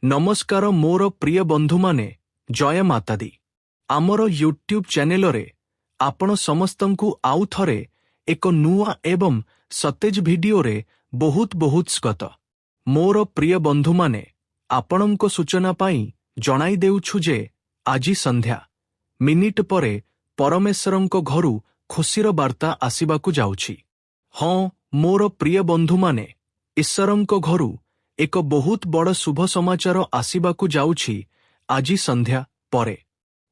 नमस्कार मोर प्रिय बंधु माने जय माता दी आमर यूट्यूब चैनल रे आपण समस्तंकु आउ थरे एक नुआ एवं सतेज वीडियो रे बहुत बहुत स्वागत। मोर प्रिय बंधु माने आपणंको सूचना पाई जणाई देउछु जे आजी संध्या मिनिट परे परमेश्वरंको घरु खुशीर वार्ता आसीबाकु जाउछि। हाँ मोर प्रिय बंधु माने ईश्वरंको घरु एक बहुत बड़ शुभ समाचार आसीबाकु जाउछि आजी संध्या परे।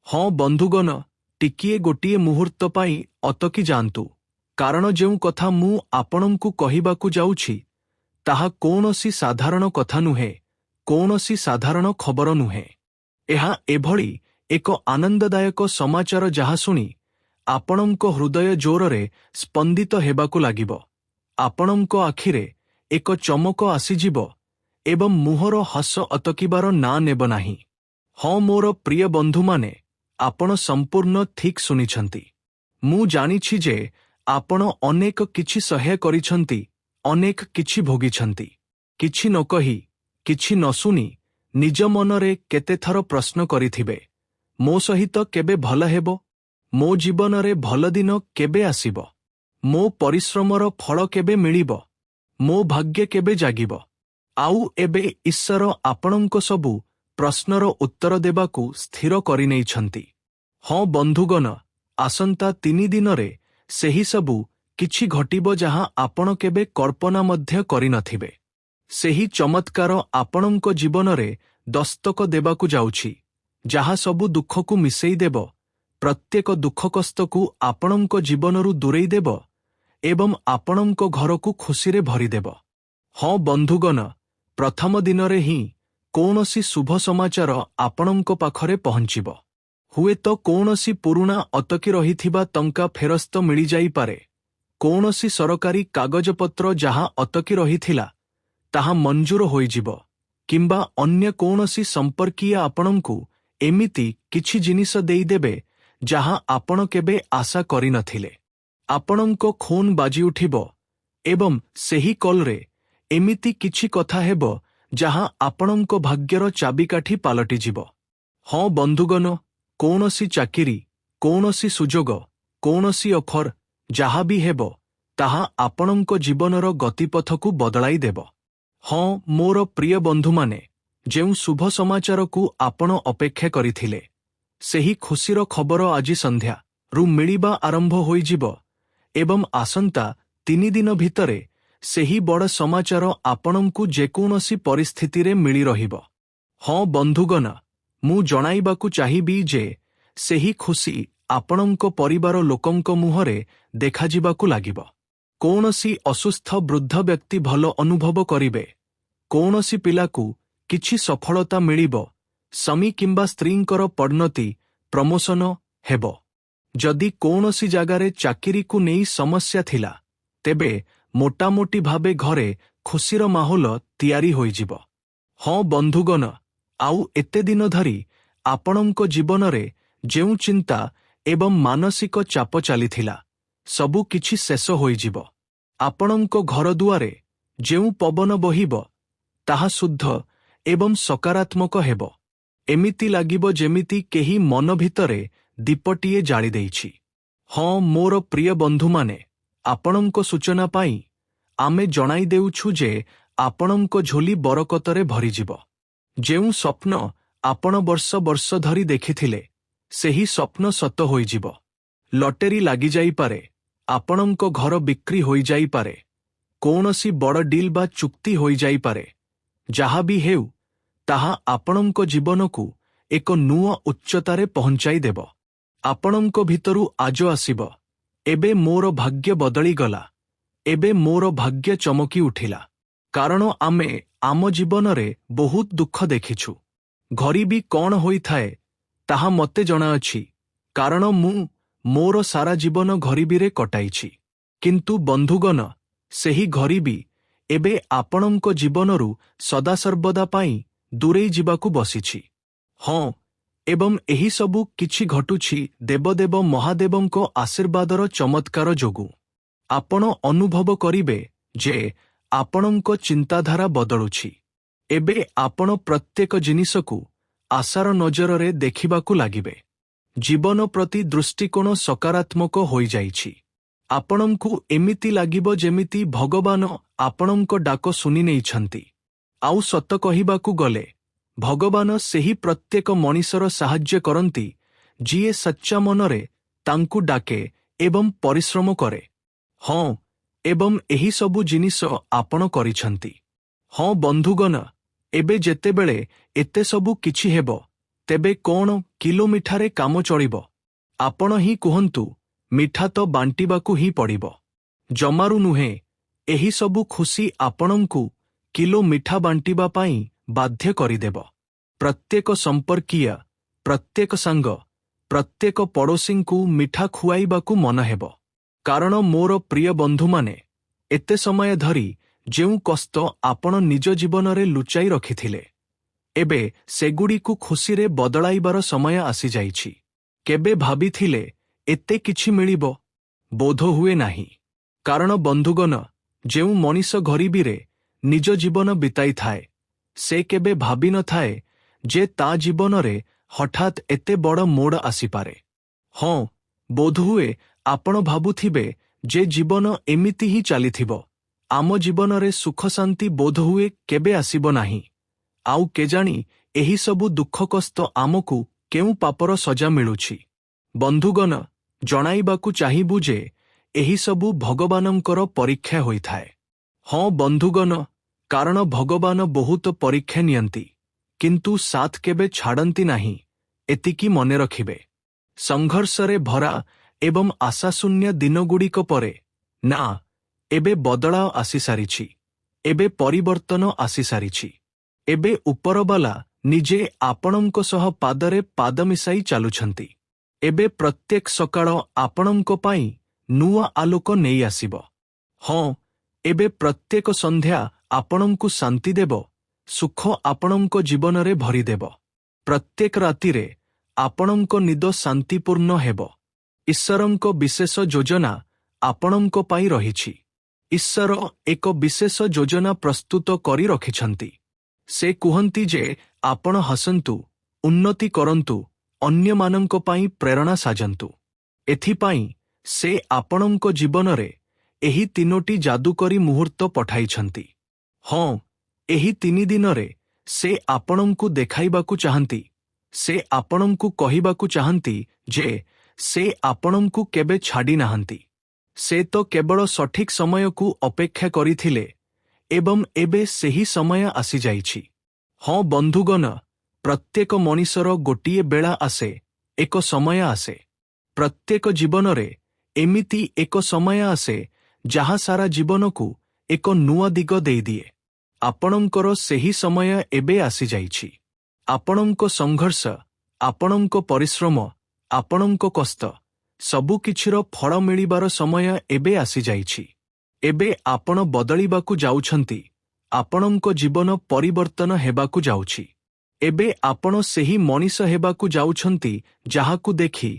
हाँ बंधुगण टिकिए गोटिए मुहूर्त पाई अतकी जांतु कारण जेउ कथा मु आपणंकु कहिबाकु जाउछि ताहा कोनोसी साधारण कथा नुहे, कोनोसी साधारण खबर नुहे। एहा एभଳି एक आनंददायक समाचार जहा सुनी आपणंको हृदय जोररे स्पंदित हेबाकु लागिबो। आपणंको आखिरे एक चमक आसीजिबो एवं मुहर हस अतकिबार ना नेब नाही। हाँ मोर प्रिय बंधु माने आपण संपूर्ण ठीक सुनिछंती। मु जानिछि जे आपण अनेक किछि सह्य करिछंती, अनेक किछि भोगिछंती। किछि न कहि किछि न सुनी निज मनरे केते थर प्रश्न करिथिबे, मो सहित केबे भल हेबो, मो जीवनरे भल दिन केबे आसीबो, मो परिश्रमर फल केबे मिलिबो, मो भाग्य केबे जागिबो। आउ एबे ईश्वर आपणंको सबु प्रश्नर उत्तर देबाकु स्थिर करिनेइछंती। हाँ बंधुगण आसंता 3 दिनरे सेही सबु किछि घटिबो जहाँ आपण केबे कल्पना मध्य करिनथिबे। सेही चमत्कार आपणंको जीवनरे दस्तक देबाकु जाउछि जहाँ सबु दुखकु मिसेई देबो, प्रत्येक दुख कष्टकु आपणंको जीवनरु दूरेई देबो एवं आपणंको घरकु खुशीरे भरी देबो। हाँ बंधुगण प्रथम दिनरे ही कौनसी शुभ समाचार आपणंको पाखरे पहुंचिबो। हुए तो कौनसी पुरुणा अटकी रहिथिबा टंका फेरस्त मिली जाई पारे, कौनसी सरकारी कागजपत्र जहाँ अटकी रहिथिला ताहा मंजूर होइजिबो, किंबा अन्य कौनसी संपर्कीय आपणंकु एमिति किछि जिनिस देई देबे जहाँ आपण केबे आशा करि नथिले। आपणंको खून बाजी उठिबो एवं सेही कलरे एमिति किछि कथा हेबो जहाँ आपणंको भाग्यर चाबिकाठी पालटी जिवो। हाँ बंधुगण कौनसी चाकिरी, कौनसी सुजोग, कौनसी अफर जहाँ भी हेबो ताहा आपणंको जीवनर गतिपथकु बदलाई देबो। हाँ मोर प्रिय बंधु माने जेउ शुभ समाचारकु आपण अपेक्षा करिथिले सेही खुशीर खबर आजी संध्या रु मिलिबा आरंभ होइजिबो एवं आसंता 3 दिन भितरे सेही बड़ समाचार आपणंकु जेकोनसी परिस्थिति रे मिली रहिबो। हाँ बंधुगण मु जणाइबाकु चाहिबी जे सेही खुशी आपणंको परिवार लोकंको मुहरे देखाजिबाकु लागिबो। कौनसी असुस्थ वृद्ध व्यक्ति भल अनुभव करिबे, कौनसी पिलाकु किछि सफलता मिलिबो, स्वामी किंबा स्त्रींकर पदोन्नति प्रमोशन हेबो। जदि कौनसी जागारे चाकिरी को नेई समस्या थिला तेबे मोटामोटी भावे घरे खुशीर माहौल तैयारी होइजिबो। हाँ बंधुगण आउ एते दिन धरी आपणंको जीवनरे जेउ चिंता एवं मानसिक चाप चलिथिला सबु किछि शेष होइजिबो। आपणंको घर दुआरे जेउ पवन बहिबो ताहा शुद्ध एवं सकारात्मक हेबो। एमिति लागिबो जेमिति केही मन भितरे दीपटिए जाଳି देइछि। हाँ मोर प्रिय बंधु माने आपणंको सूचना पाई आमे जणाई देउछु जे आपणंको झोली बरकतरे भरिजिबो। जेउ स्वप्न आपण वर्ष वर्ष धरी देखिथिले सेही स्वप्न सत होइजिबो। लटेरी लागि जाई पारे, आपणंको घर बिक्री होई जाई पारे, कौनसी बड़ डील बा चुक्ति होई जाई पारे। जहाँ भी हेउ ताहा आपणंको जीवनकु एक नुआ उच्चतारे पहुंचाई देबो। आपणंको भितरु आजो आसीबो एबे मोर भाग्य बदली गला, एबे मोर भाग्य चमकी उठिला। कारण आमे आम जीवनरे बहुत दुख देखिछु। गरीबी कौन होई थाए ताहा मते जणा अछि कारण मु मोर सारा जीवन गरीबीरे कटाइछि। किंतु बंधुगण सेही गरीबी एबे आपणंको जीवनरु सदासर्वदा पाई दूरेई जिबाकु बसिछि। हाँ एवं एही सबु किछि घटुछि देवदेव महादेवंको आशीर्वादर चमत्कार जोगु। आपण अनुभव करिबे जे आपणंको चिंताधारा बदलुछि, ଏବେ ଆପଣ ପ୍ରତ୍ୟେକ ଜିନିଷକୁ ଆଶାର ନଜରରେ ଦେଖିବାକୁ ଲାଗିବେ। ଜୀବନ ପ୍ରତି ଦୃଷ୍ଟିକୋଣ ସକାରାତ୍ମକ ହୋଇଯାଇଛି। ଆପଣଙ୍କୁ ଏମିତି ଲାଗିବ ଯେମିତି ଭଗବାନ ଆପଣଙ୍କ ଡାକ ଶୁଣି ନେଇଛନ୍ତି। ଆଉ ସତ କହିବାକୁ ଗଲେ ଭଗବାନ ସେହି ପ୍ରତ୍ୟେକ ମଣିଷର ସାହାଯ୍ୟ କରନ୍ତି ଯିଏ ସଚ୍ଚା ମନରେ ତାଙ୍କୁ ଡାକେ ଏବଂ ପରିଶ୍ରମ କରେ। ହଁ, ଏବଂ ଏହି ସବୁ ଜିନିଷ ଆପଣ କରିଛନ୍ତି। ହଁ ବନ୍ଧୁଗଣ, ଏବେ ଯେତେବେଳେ ଏତେ ସବୁ କିଛି ହେବ, ତେବେ କ'ଣ କିଲୋ ମିଠାରେ କାମ ଚଳିବ? ଆପଣ ହିଁ କୁହନ୍ତୁ, ମିଠା ତ ବାଣ୍ଟିବାକୁ ହିଁ ପଡ଼ିବ। ଜମାରୁ ନୁହେଁ। ଏହି ସବୁ ଖୁସି ଆପଣଙ୍କୁ କିଲୋ ମିଠା ବାଣ୍ଟିବା ପାଇଁ ବାଧ୍ୟ କରିଦେବ। ପ୍ରତ୍ୟେକ ସମ୍ପର୍କୀୟ, ପ୍ରତ୍ୟେକ ସାଙ୍ଗ, ପ୍ରତ୍ୟେକ ପଡ଼ୋଶୀଙ୍କୁ ମିଠା ଖୁଆଇବାକୁ ମନ ହେବ। କାରଣ ମୋର ପ୍ରିୟ ବନ୍ଧୁମାନେ, ଏତେ ସମୟ ଧରି ଯେଉଁ କଷ୍ଟ ଆପଣ ନିଜ ଜୀବନରେ ଲୁଚାଇ ରଖିଥିଲେ, ଏବେ ସେଗୁଡ଼ିକୁ ଖୁସିରେ ବଦଳାଇବାର ସମୟ ଆସିଯାଇଛି। କେବେ ଭାବିଥିଲେ ଏତେ କିଛି ମିଳିବ? ବୋଧହୁଏ ନାହିଁ। କାରଣ ବନ୍ଧୁଗଣ, ଯେଉଁ ମଣିଷ ଗରିବୀରେ ନିଜ ଜୀବନ ବିତାଇଥାଏ, ସେ କେବେ ଭାବିନଥାଏ ଯେ ତା ଜୀବନରେ ହଠାତ୍ ଏତେ ବଡ଼ ମୋଡ଼ ଆସିପାରେ। ହଁ, ବୋଧହୁଏ ଆପଣ ଭାବୁଥିବେ ଯେ ଜୀବନ ଏମିତି ହିଁ ଚାଲିଥିବ। ଆମ ଜୀବନରେ ସୁଖ ଶାନ୍ତି ବୋଧହୁଏ କେବେ ଆସିବ ନାହିଁ। ଆଉ କେଜାଣି ଏହିସବୁ ଦୁଃଖ କଷ୍ଟ ଆମକୁ କେଉଁ ପାପର ସଜା ମିଳୁଛି। ବନ୍ଧୁଗଣ, ଜଣାଇବାକୁ ଚାହିଁବୁ ଯେ ଏହିସବୁ ଭଗବାନଙ୍କର ପରୀକ୍ଷା ହୋଇଥାଏ। ହଁ ବନ୍ଧୁଗଣ, କାରଣ ଭଗବାନ ବହୁତ ପରୀକ୍ଷା ନିଅନ୍ତି, କିନ୍ତୁ ସାଥ କେବେ ଛାଡ଼ନ୍ତି ନାହିଁ, ଏତିକି ମନେ ରଖିବେ। ସଂଘର୍ଷରେ ଭରା ଏବଂ ଆଶାଶୂନ୍ୟ ଦିନଗୁଡ଼ିକ ପରେ, ନା, ଏବେ ବଦଳାଅ ଆସିସାରିଛି। ଏବେ ପରିବର୍ତ୍ତନ ଆସିସାରିଛି। ଏବେ ଉପରବାଲା ନିଜେ ଆପଣଙ୍କ ସହ ପାଦରେ ପାଦ ମିଶାଇ ଚାଲୁଛନ୍ତି। ଏବେ ପ୍ରତ୍ୟେକ ସକାଳ ଆପଣଙ୍କ ପାଇଁ ନୂଆ ଆଲୋକ ନେଇ ଆସିବ। ହଁ, ଏବେ ପ୍ରତ୍ୟେକ ସନ୍ଧ୍ୟା ଆପଣଙ୍କୁ ଶାନ୍ତି ଦେବ, ସୁଖ ଆପଣଙ୍କ ଜୀବନରେ ଭରିଦେବ। ପ୍ରତ୍ୟେକ ରାତିରେ ଆପଣଙ୍କ ନିଦ ଶାନ୍ତିପୂର୍ଣ୍ଣ ହେବ। ଈଶ୍ୱରଙ୍କ ବିଶେଷ ଯୋଜନା ଆପଣଙ୍କ ପାଇଁ ରହିଛି। ଈଶ୍ୱର ଏକ ବିଶେଷ ଯୋଜନା ପ୍ରସ୍ତୁତ କରି ରଖିଛନ୍ତି। ସେ କୁହନ୍ତି ଯେ ଆପଣ ହସନ୍ତୁ, ଉନ୍ନତି କରନ୍ତୁ, ଅନ୍ୟମାନଙ୍କ ପାଇଁ ପ୍ରେରଣା ସାଜନ୍ତୁ। ଏଥିପାଇଁ ସେ ଆପଣଙ୍କ ଜୀବନରେ ଏହି 3ଟି ଯାଦୁକରୀ ମୁହୂର୍ତ୍ତ ପଠାଇଛନ୍ତି। ହଁ, ଏହି 3 ଦିନରେ ସେ ଆପଣଙ୍କୁ ଦେଖାଇବାକୁ ଚାହାନ୍ତି, ସେ ଆପଣଙ୍କୁ କହିବାକୁ ଚାହାନ୍ତି ଯେ ସେ ଆପଣଙ୍କୁ କେବେ ଛାଡ଼ି ନାହାନ୍ତି। ସେ ତ କେବଳ ସଠିକ୍ ସମୟକୁ ଅପେକ୍ଷା କରିଥିଲେ ଏବଂ ଏବେ ସେହି ସମୟ ଆସିଯାଇଛି। ହଁ ବନ୍ଧୁଗଣ, ପ୍ରତ୍ୟେକ ମଣିଷର ଗୋଟିଏ ବେଳା ଆସେ, ଏକ ସମୟ ଆସେ। ପ୍ରତ୍ୟେକ ଜୀବନରେ ଏମିତି ଏକ ସମୟ ଆସେ ଯାହା ସାରା ଜୀବନକୁ ଏକ ନୂଆ ଦିଗ ଦେଇଦିଏ। ଆପଣଙ୍କର ସେହି ସମୟ ଏବେ ଆସିଯାଇଛି। ଆପଣଙ୍କ ସଂଘର୍ଷ, ଆପଣଙ୍କ ପରିଶ୍ରମ, ଆପଣଙ୍କ କଷ୍ଟ, ସବୁକିଛିର ଫଳ ମିଳିବାର ସମୟ ଏବେ ଆସିଯାଇଛି। ଏବେ ଆପଣ ବଦଳିବାକୁ ଯାଉଛନ୍ତି। ଆପଣଙ୍କ ଜୀବନ ପରିବର୍ତ୍ତନ ହେବାକୁ ଯାଉଛି। ଏବେ ଆପଣ ସେହି ମଣିଷ ହେବାକୁ ଯାଉଛନ୍ତି ଯାହାକୁ ଦେଖି